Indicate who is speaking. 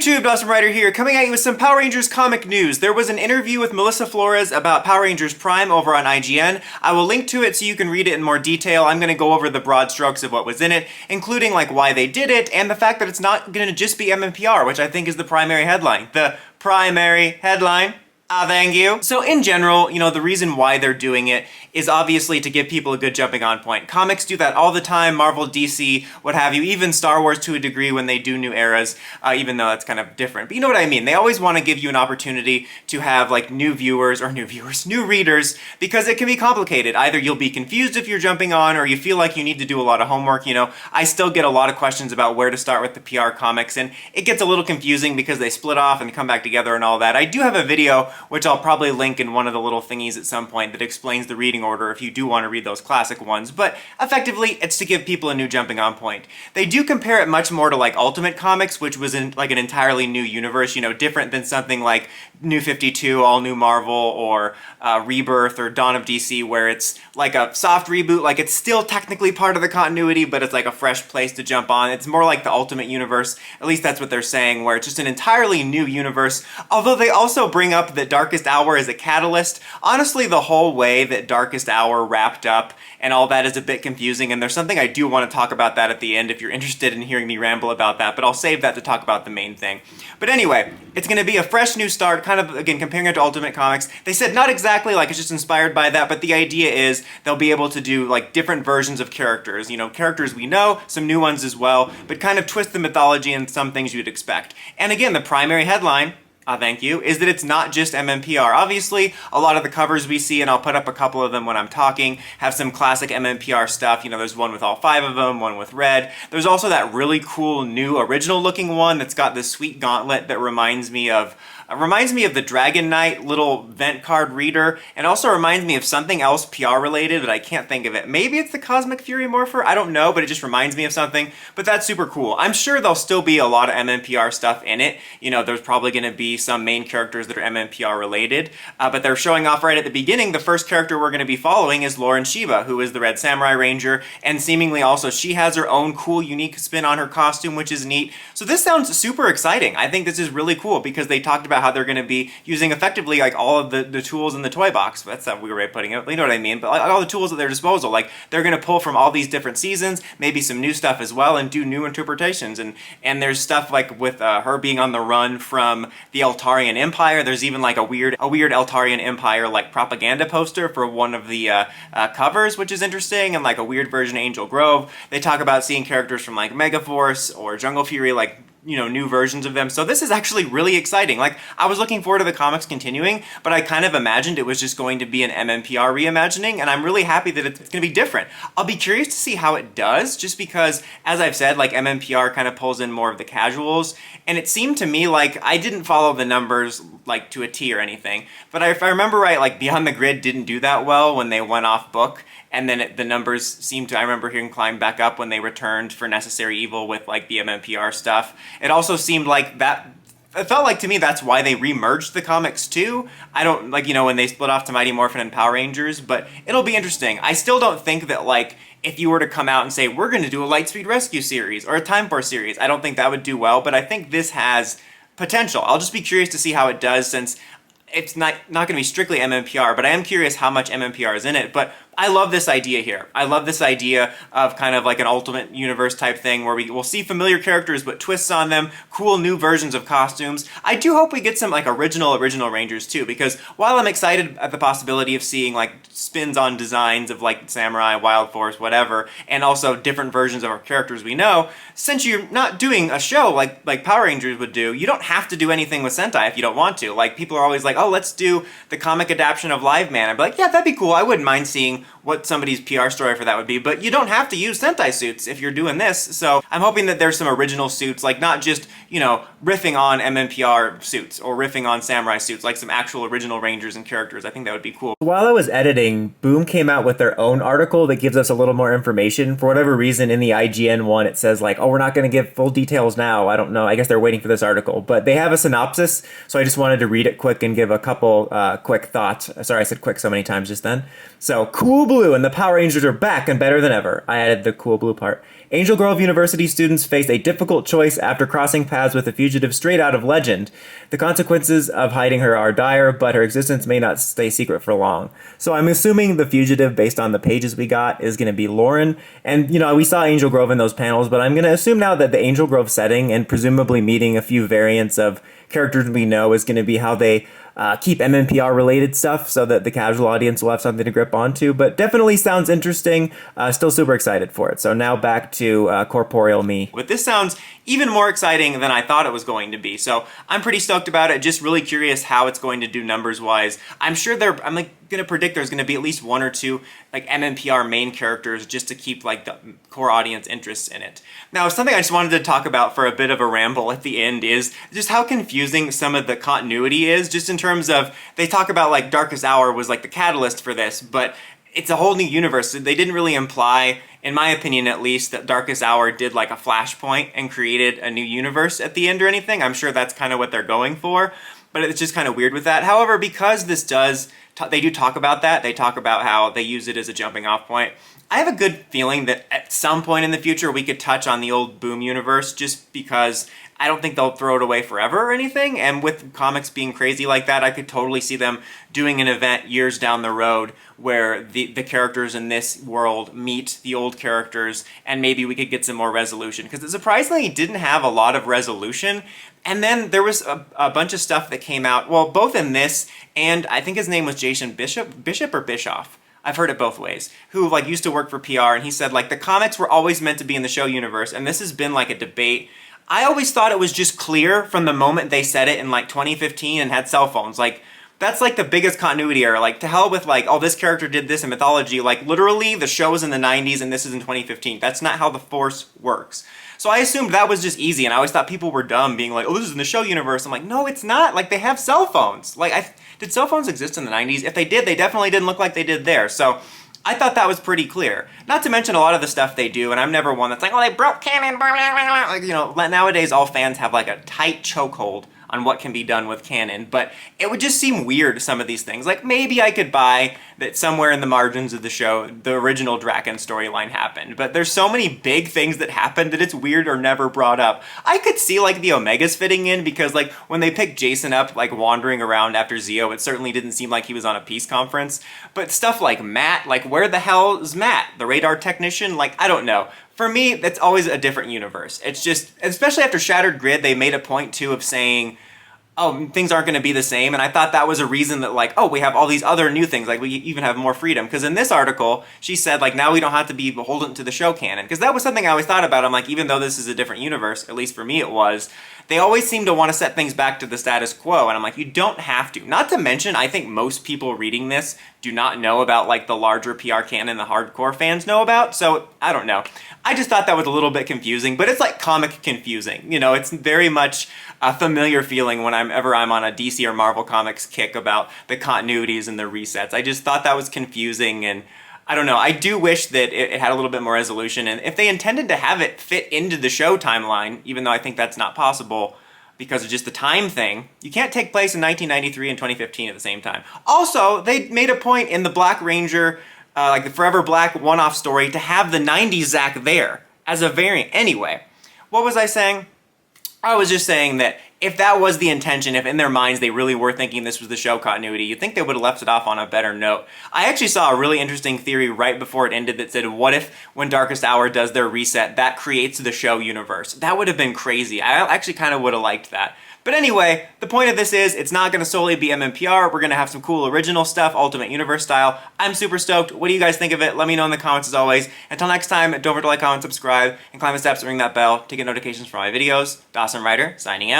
Speaker 1: YouTube, Dawson Ryder here, coming at you with some Power Rangers comic news. There was an interview with Melissa Flores about Power Rangers Prime over on IGN. I will link to it so you can read it in more detail. I'm going to go over the broad strokes of what was in it, including like why they did it, and the fact that it's not going to just be MMPR, which I think is the primary headline. The primary headline. Thank you. So in general, the reason why they're doing it is obviously to give people a good jumping on point. Comics do that all the time, Marvel, DC, what have you, even Star Wars to a degree when they do new eras, even though that's kind of different. But you know what I mean? They always want to give you an opportunity to have like new readers, because it can be complicated. Either you'll be confused if you're jumping on, or you feel like you need to do a lot of homework. I still get a lot of questions about where to start with the PR comics, and it gets a little confusing because they split off and come back together and all that. I do have a video which I'll probably link in one of the little thingies at some point that explains the reading order if you do want to read those classic ones, but effectively it's to give people a new jumping on point. They do compare it much more to like Ultimate Comics, which was in like an entirely new universe, different than something like New 52, All New Marvel, or Rebirth, or Dawn of DC, where it's like a soft reboot, like it's still technically part of the continuity, but it's like a fresh place to jump on. It's more like the Ultimate Universe, at least that's what they're saying, where it's just an entirely new universe, although they also bring up that Darkest Hour is a catalyst. Honestly, the whole way that Darkest Hour wrapped up and all that is a bit confusing, and there's something I do want to talk about that at the end if you're interested in hearing me ramble about that, but I'll save that to talk about the main thing. But anyway, it's going to be a fresh new start, kind of, again, comparing it to Ultimate Comics. They said not exactly like it's just inspired by that, but the idea is they'll be able to do like different versions of characters, characters we know, some new ones as well, but kind of twist the mythology and some things you'd expect. And again, the primary headline, thank you, is that it's not just MMPR. Obviously, a lot of the covers we see, and I'll put up a couple of them when I'm talking, have some classic MMPR stuff. There's one with all 5 of them, one with red. There's also that really cool new original looking one that's got this sweet gauntlet that reminds me of the Dragon Knight little vent card reader, and also reminds me of something else PR related, but I can't think of it. Maybe it's the Cosmic Fury Morpher? I don't know, but it just reminds me of something. But that's super cool. I'm sure there'll still be a lot of MMPR stuff in it. There's probably going to be some main characters that are MMPR related, but they're showing off right at the beginning. The first character we're going to be following is Lauren Shiva, who is the Red Samurai Ranger, and seemingly also she has her own cool, unique spin on her costume, which is neat. So this sounds super exciting. I think this is really cool because they talked about how they're going to be using effectively like all of the tools in the toy box. That's not a weird way of putting it, you know what I mean, but like all the tools at their disposal. Like they're going to pull from all these different seasons, maybe some new stuff as well, and do new interpretations. And there's stuff like with her being on the run from the Eltarian Empire. There's even like a weird Eltarian Empire like propaganda poster for one of the covers, which is interesting, and like a weird version of Angel Grove. They talk about seeing characters from like Megaforce or Jungle Fury, like new versions of them. So this is actually really exciting. Like, I was looking forward to the comics continuing, but I kind of imagined it was just going to be an MMPR reimagining, and I'm really happy that it's going to be different. I'll be curious to see how it does, just because, as I've said, like, MMPR kind of pulls in more of the casuals, and it seemed to me like I didn't follow the numbers, like, to a T or anything, but if I remember right, like, Beyond the Grid didn't do that well when they went off book, and then the numbers seemed to, I remember hearing, climb back up when they returned for Necessary Evil with like the MMPR stuff. It also seemed like that, it felt like to me that's why they remerged the comics too. I don't, like, when they split off to Mighty Morphin and Power Rangers, but it'll be interesting. I still don't think that, like, if you were to come out and say, we're going to do a Lightspeed Rescue series or a Time Force series, I don't think that would do well, but I think this has potential. I'll just be curious to see how it does, since it's not going to be strictly MMPR, but I am curious how much MMPR is in it. But I love this idea here. I love this idea of kind of like an Ultimate Universe type thing where we'll see familiar characters but twists on them, cool new versions of costumes. I do hope we get some like original Rangers too, because while I'm excited at the possibility of seeing like spins on designs of like Samurai, Wild Force, whatever, and also different versions of our characters we know, since you're not doing a show like Power Rangers would do, you don't have to do anything with Sentai if you don't want to. Like, people are always like, oh, let's do the comic adaptation of Live Man. I'd be like, yeah, that'd be cool. I wouldn't mind seeing what somebody's PR story for that would be, but you don't have to use Sentai suits if you're doing this, so I'm hoping that there's some original suits, like not just, riffing on MMPR suits or riffing on Samurai suits, like some actual original Rangers and characters. I think that would be cool.
Speaker 2: While I was editing, Boom came out with their own article that gives us a little more information. For whatever reason, in the IGN one, it says like, oh, we're not going to give full details now. I don't know. I guess they're waiting for this article, but they have a synopsis, so I just wanted to read it quick and give a couple quick thoughts. Sorry, I said quick so many times just then. So, cool blue and the Power Rangers are back and better than ever. I added the cool blue part. Angel Grove University students face a difficult choice after crossing paths with a fugitive straight out of legend. The consequences of hiding her are dire, but her existence may not stay secret for long. So I'm assuming the fugitive, based on the pages we got, is going to be Lauren. And, we saw Angel Grove in those panels, but I'm going to assume now that the Angel Grove setting and presumably meeting a few variants of characters we know is going to be how they keep MMPR related stuff so that the casual audience will have something to grip onto, but definitely sounds interesting. Still super excited for it. So now back to corporeal me.
Speaker 1: But this sounds even more exciting than I thought it was going to be. So I'm pretty stoked about it. Just really curious how it's going to do numbers wise. I'm sure I'm gonna predict there's gonna be at least one or two MMPR main characters just to keep the core audience interest in it. Now, something I just wanted to talk about for a bit of a ramble at the end is just how confusing some of the continuity is, just in terms of, they talk about Darkest Hour was the catalyst for this, but it's a whole new universe. They didn't really imply, in my opinion at least, that Darkest Hour did a flashpoint and created a new universe at the end or anything. I'm sure that's kind of what they're going for, but it's just kind of weird with that. However, because this they do talk about that, they talk about how they use it as a jumping off point. I have a good feeling that at some point in the future we could touch on the old Boom universe, just because I don't think they'll throw it away forever or anything, and with comics being crazy like that, I could totally see them doing an event years down the road where the characters in this world meet the old characters, and maybe we could get some more resolution, because it surprisingly didn't have a lot of resolution. And then there was a bunch of stuff that came out, well, both in this, and I think his name was Jason Bishop or Bischoff. I've heard it both ways, who used to work for PR, and he said the comics were always meant to be in the show universe, and this has been a debate. I always thought it was just clear from the moment they said it in 2015 and had cell phones. That's the biggest continuity error. To hell with oh, this character did this in mythology. Literally the show was in the 90s and this is in 2015. That's not how the Force works. So I assumed that was just easy, and I always thought people were dumb being oh, this is in the show universe. I'm no, it's not. They have cell phones. Did cell phones exist in the 90s? If they did, they definitely didn't look like they did there. So I thought that was pretty clear. Not to mention a lot of the stuff they do, and I'm never one that's oh, they broke canon, nowadays all fans have a tight chokehold on what can be done with canon, but it would just seem weird, some of these things. Maybe I could buy that somewhere in the margins of the show, the original Draken storyline happened, but there's so many big things that happened that it's weird or never brought up. I could see the Omegas fitting in, because when they picked Jason up wandering around after Zeo, it certainly didn't seem like he was on a peace conference, but stuff like Matt, where the hell is Matt? The radar technician? I don't know. For me, that's always a different universe. It's just, especially after Shattered Grid, they made a point too of saying, oh, things aren't going to be the same, and I thought that was a reason that oh, we have all these other new things, we even have more freedom, because in this article, she said now we don't have to be beholden to the show canon, because that was something I always thought about. I'm even though this is a different universe, at least for me it was, they always seem to want to set things back to the status quo, and I'm you don't have to. Not to mention, I think most people reading this do not know about the larger PR canon the hardcore fans know about, so I don't know. I just thought that was a little bit confusing, but it's comic confusing. It's very much a familiar feeling whenever I'm on a DC or Marvel Comics kick about the continuities and the resets. I just thought that was confusing, and I don't know. I do wish that it had a little bit more resolution, and if they intended to have it fit into the show timeline, even though I think that's not possible because of just the time thing, you can't take place in 1993 and 2015 at the same time. Also, they made a point in the Black Ranger, the Forever Black one-off story, to have the 90s Zack there as a variant. Anyway, what was I saying? I was just saying that if that was the intention, if in their minds they really were thinking this was the show continuity, you'd think they would have left it off on a better note. I actually saw a really interesting theory right before it ended that said, what if when Darkest Hour does their reset, that creates the show universe? That would have been crazy. I actually kind of would have liked that. But anyway, the point of this is it's not going to solely be MMPR. We're going to have some cool original stuff, Ultimate Universe style. I'm super stoked. What do you guys think of it? Let me know in the comments as always. Until next time, don't forget to like, comment, subscribe, and climb the steps and ring that bell to get notifications for my videos. Dawson Ryder, signing out.